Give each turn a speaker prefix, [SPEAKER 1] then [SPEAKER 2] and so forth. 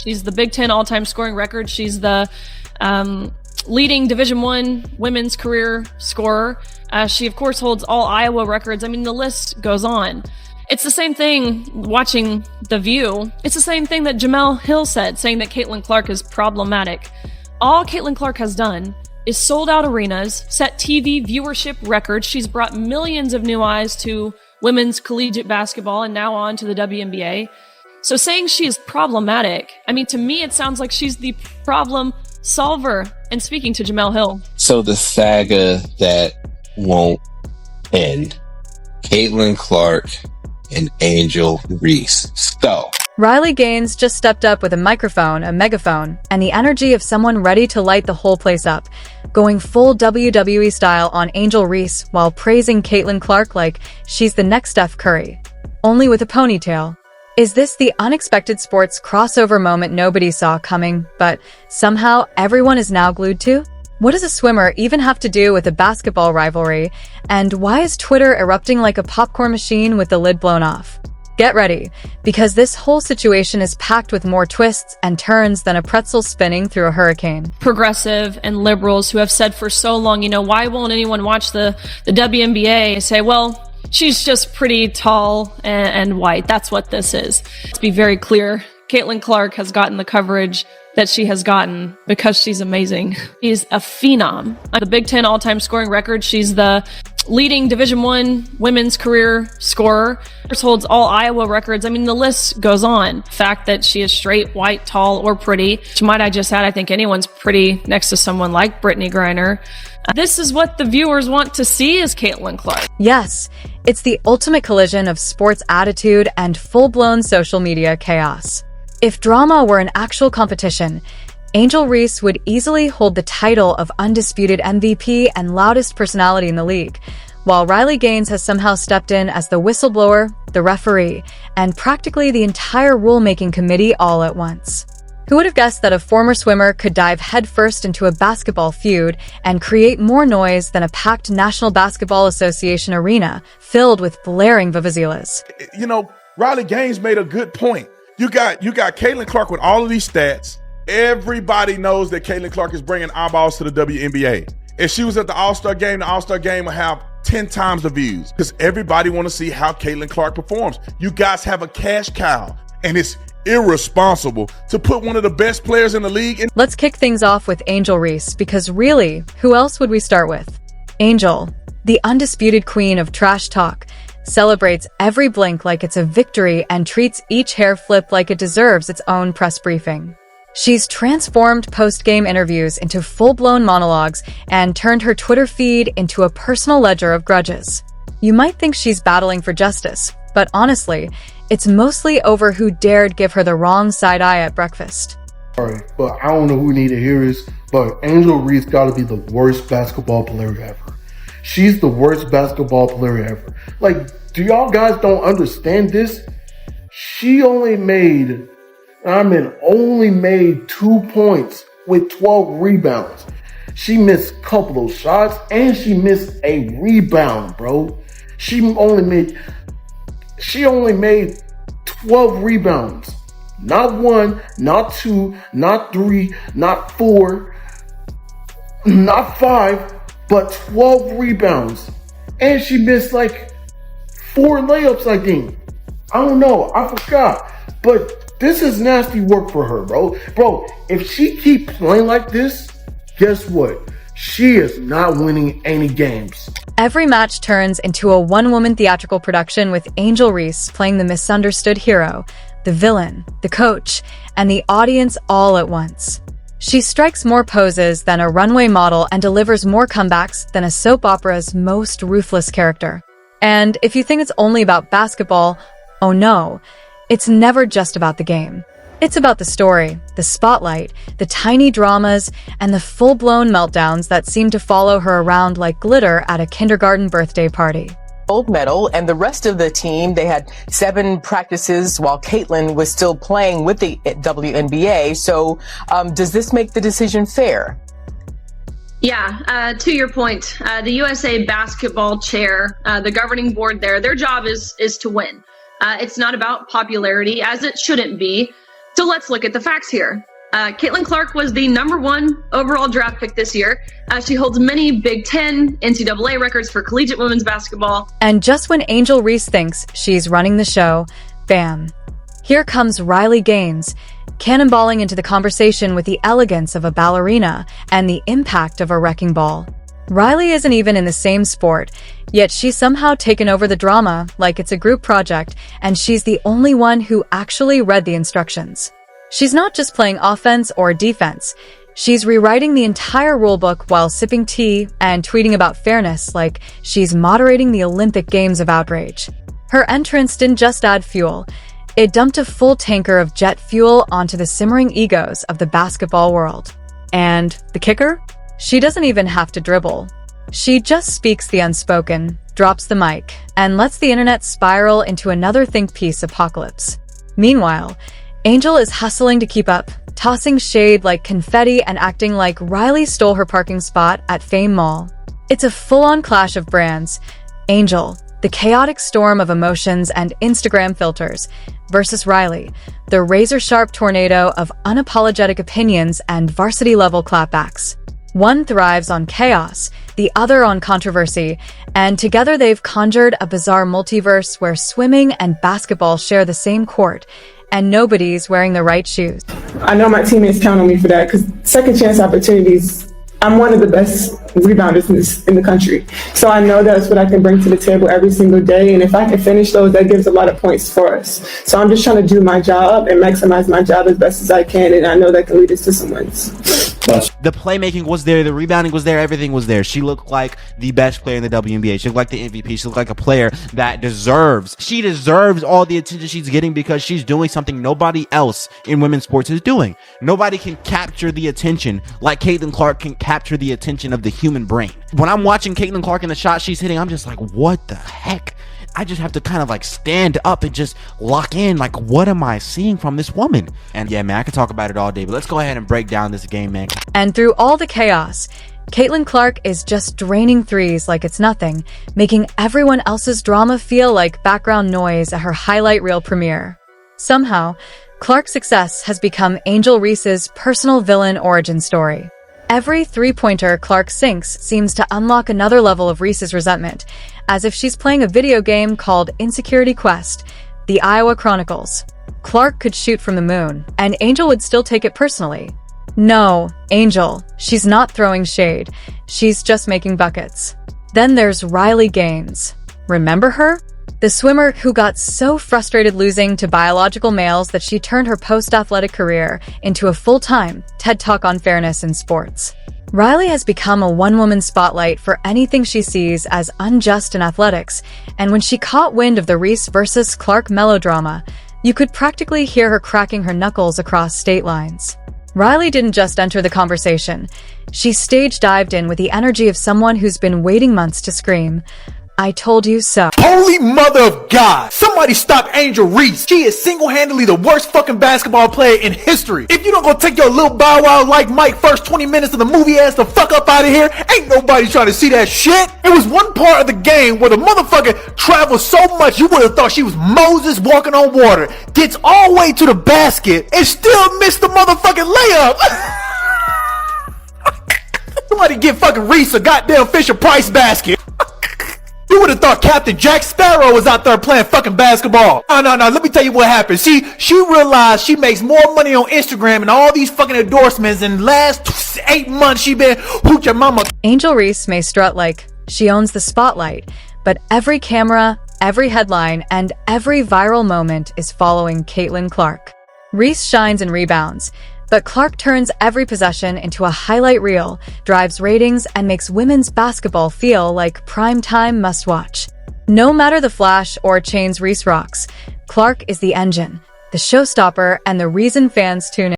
[SPEAKER 1] She's the Big Ten all-time scoring record. She's the leading Division I women's career scorer. She, of course, holds all Iowa records. I mean, the list goes on. It's the same thing watching The View. It's the same thing that Jemele Hill said, saying that Caitlin Clark is problematic. All Caitlin Clark has done is sold out arenas, set TV viewership records. She's brought millions of new eyes to women's collegiate basketball and now on to the WNBA. So saying she is problematic, I mean, to me, it sounds like she's the problem solver. And speaking to Jemele Hill.
[SPEAKER 2] So the saga that won't end. Caitlin Clark and Angel Reese. So
[SPEAKER 3] Riley Gaines just stepped up with a microphone, a megaphone, and the energy of someone ready to light the whole place up, going full WWE style on Angel Reese while praising Caitlin Clark like she's the next Steph Curry, only with a ponytail. Is this the unexpected sports crossover moment nobody saw coming, but somehow everyone is now glued to? What does a swimmer even have to do with a basketball rivalry? And why is Twitter erupting like a popcorn machine with the lid blown off? Get ready, because this whole situation is packed with more twists and turns than a pretzel spinning through a hurricane.
[SPEAKER 1] Progressive and liberals who have said for so long, why won't anyone watch the WNBA, say, well, she's just pretty tall and white. That's what this is. Let's be very clear. Caitlin Clark has gotten the coverage that she has gotten because she's amazing. She's a phenom. The Big Ten all-time scoring record. She's the leading Division I women's career scorer. She holds all Iowa records. I mean, the list goes on. The fact that she is straight, white, tall, or pretty. Might I just add, I think anyone's pretty next to someone like Brittany Griner. This is what the viewers want to see is Caitlin Clark.
[SPEAKER 3] Yes, it's the ultimate collision of sports attitude and full-blown social media chaos. If drama were an actual competition, Angel Reese would easily hold the title of undisputed MVP and loudest personality in the league, while Riley Gaines has somehow stepped in as the whistleblower, the referee, and practically the entire rulemaking committee all at once. Who would have guessed that a former swimmer could dive headfirst into a basketball feud and create more noise than a packed National Basketball Association arena filled with blaring vuvuzelas?
[SPEAKER 4] Riley Gaines made a good point. You got Caitlin Clark with all of these stats. Everybody knows that Caitlin Clark is bringing eyeballs to the WNBA. If she was at the All-Star game, the All-Star game would have 10 times the views because everybody want to see how Caitlin Clark performs. You guys have a cash cow, and it's irresponsible to put one of the best players in the league in.
[SPEAKER 3] Let's kick things off with Angel Reese, because really, who else would we start with? Angel, the undisputed queen of trash talk, celebrates every blink like it's a victory and treats each hair flip like it deserves its own press briefing. She's transformed post-game interviews into full-blown monologues and turned her Twitter feed into a personal ledger of grudges. You might think she's battling for justice, but honestly, it's mostly over who dared give her the wrong side eye at breakfast.
[SPEAKER 5] Sorry, but I don't know who need to hear this, but Angel Reese gotta be the worst basketball player ever. She's the worst basketball player ever. Do y'all guys don't understand this? She only made 2 points with 12 rebounds. She missed a couple of shots and she missed a rebound, bro. She only made 12 rebounds. Not 1, not 2, not 3, not 4, not 5, but 12 rebounds. And she missed 4 layups, I think. I don't know. I forgot. But this is nasty work for her, bro. Bro, if she keep playing like this, guess what? She is not winning any games.
[SPEAKER 3] Every match turns into a one-woman theatrical production with Angel Reese playing the misunderstood hero, the villain, the coach, and the audience all at once. She strikes more poses than a runway model and delivers more comebacks than a soap opera's most ruthless character. And if you think it's only about basketball, oh no, it's never just about the game. It's about the story, the spotlight, the tiny dramas, and the full-blown meltdowns that seem to follow her around like glitter at a kindergarten birthday party.
[SPEAKER 6] Gold medal, and the rest of the team, they had 7 practices while Caitlin was still playing with the WNBA. So does this make the decision fair?
[SPEAKER 1] Yeah, to your point, the USA basketball chair, the governing board there, their job is to win. It's not about popularity, as it shouldn't be. So let's look at the facts here. Caitlin Clark was the #1 overall draft pick this year. She holds many Big Ten, NCAA records for collegiate women's basketball.
[SPEAKER 3] And just when Angel Reese thinks she's running the show, bam. Here comes Riley Gaines, cannonballing into the conversation with the elegance of a ballerina and the impact of a wrecking ball. Riley isn't even in the same sport, yet she's somehow taken over the drama like it's a group project, and she's the only one who actually read the instructions. She's not just playing offense or defense. She's rewriting the entire rulebook while sipping tea and tweeting about fairness like she's moderating the Olympic Games of outrage. Her entrance didn't just add fuel. It dumped a full tanker of jet fuel onto the simmering egos of the basketball world. And the kicker? She doesn't even have to dribble. She just speaks the unspoken, drops the mic, and lets the internet spiral into another think piece apocalypse. Meanwhile, Angel is hustling to keep up, tossing shade like confetti and acting like Riley stole her parking spot at Fame Mall. It's a full-on clash of brands. Angel, the chaotic storm of emotions and Instagram filters, versus Riley, the razor-sharp tornado of unapologetic opinions and varsity-level clapbacks. One thrives on chaos, the other on controversy, and together they've conjured a bizarre multiverse where swimming and basketball share the same court, and nobody's wearing the right shoes.
[SPEAKER 7] I know my teammates count on me for that because second chance opportunities, I'm one of the best rebounders in the country. So I know that's what I can bring to the table every single day. And if I can finish those, that gives a lot of points for us. So I'm just trying to do my job and maximize my job as best as I can. And I know that can lead us to some wins.
[SPEAKER 8] The playmaking was there, the rebounding was there, everything was there. She looked like the best player in the WNBA. She looked like the MVP. She looked like a player that she deserves all the attention she's getting because she's doing something nobody else in women's sports is doing. Nobody can capture the attention like Caitlin Clark can capture the attention of the human brain. When I'm watching Caitlin Clark and the shot she's hitting, I'm just like, what the heck? I just have to kind of like stand up and just lock in. Like, what am I seeing from this woman? And yeah, man, I could talk about it all day, but let's go ahead and break down this game, man.
[SPEAKER 3] And through all the chaos, Caitlin Clark is just draining threes like it's nothing, making everyone else's drama feel like background noise at her highlight reel premiere. Somehow, Clark's success has become Angel Reese's personal villain origin story. Every three-pointer Clark sinks seems to unlock another level of Reese's resentment, as if she's playing a video game called Insecurity Quest, The Iowa Chronicles. Clark could shoot from the moon, and Angel would still take it personally. No, Angel, she's not throwing shade. She's just making buckets. Then there's Riley Gaines. Remember her? The swimmer who got so frustrated losing to biological males that she turned her post-athletic career into a full-time TED Talk on fairness in sports. Riley has become a one-woman spotlight for anything she sees as unjust in athletics, and when she caught wind of the Reese versus Clark melodrama, you could practically hear her cracking her knuckles across state lines. Riley didn't just enter the conversation. She stage-dived in with the energy of someone who's been waiting months to scream, "I told you so."
[SPEAKER 5] Holy mother of God! Somebody stop Angel Reese. She is single-handedly the worst fucking basketball player in history. If you don't go take your little bow wow like Mike first 20 minutes of the movie ass the fuck up out of here, ain't nobody trying to see that shit. It was one part of the game where the motherfucker traveled so much you would have thought she was Moses walking on water, gets all the way to the basket, and still missed the motherfucking layup. Somebody give fucking Reese a goddamn Fisher-Price basket. You would have thought Captain Jack Sparrow was out there playing fucking basketball. No, let me tell you what happened. She realized she makes more money on Instagram and all these fucking endorsements in the last 8 months she been hooch your mama.
[SPEAKER 3] Angel Reese may strut like she owns the spotlight, but every camera, every headline, and every viral moment is following Caitlin Clark. Reese shines and rebounds, but Clark turns every possession into a highlight reel, drives ratings, and makes women's basketball feel like prime-time must-watch. No matter the flash or chains Reese rocks, Clark is the engine, the showstopper, and the reason fans tune in.